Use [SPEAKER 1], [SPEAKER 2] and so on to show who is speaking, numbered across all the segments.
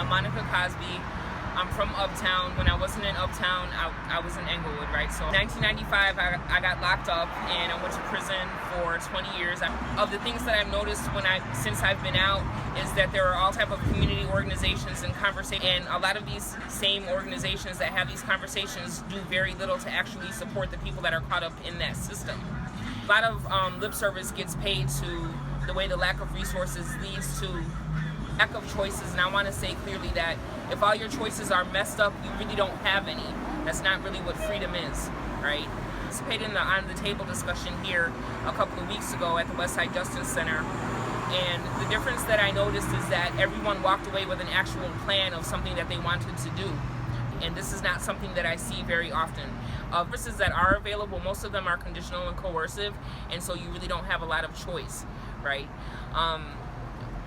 [SPEAKER 1] I'm Monica Cosby. I'm from Uptown. When I wasn't in Uptown, I was in Englewood, right? So in 1995, I got locked up and I went to prison for 20 years. Of the things that I've noticed since I've been out is that there are all type of community organizations and conversations, and a lot of these same organizations that have these conversations do very little to actually support the people that are caught up in that system. A lot of lip service gets paid to the way the lack of resources leads to lack of choices, and I want to say clearly that if all your choices are messed up, you really don't have any. That's not really what freedom is, right? I participated in the On the Table discussion here a couple of weeks ago at the Westside Justice Center, and the difference that I noticed is that everyone walked away with an actual plan of something that they wanted to do. And this is not something that I see very often. Services that are available, most of them are conditional and coercive, and so you really don't have a lot of choice, right?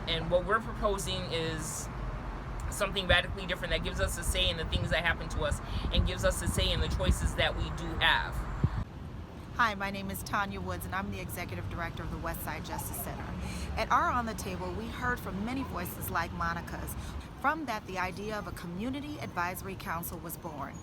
[SPEAKER 1] And what we're proposing is something radically different that gives us a say in the things that happen to us and gives us a say in the choices that we do have.
[SPEAKER 2] Hi, my name is Tanya Woods and I'm the Executive Director of the Westside Justice Center. At our On the Table, we heard from many voices like Monica's. From that, the idea of a Community Advisory Council was born.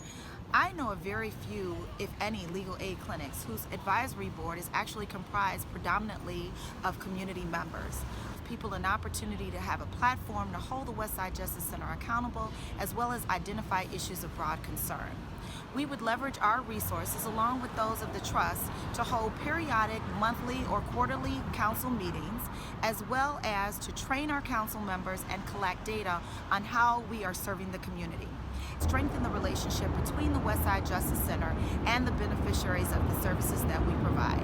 [SPEAKER 2] I know of very few, if any, legal aid clinics whose advisory board is actually comprised predominantly of community members. People an opportunity to have a platform to hold the Westside Justice Center accountable, as well as identify issues of broad concern. We would leverage our resources along with those of the Trust to hold periodic monthly or quarterly council meetings, as well as to train our council members and collect data on how we are serving the community. Strengthen the relationship between the Westside Justice Center and the beneficiaries of the services that we provide.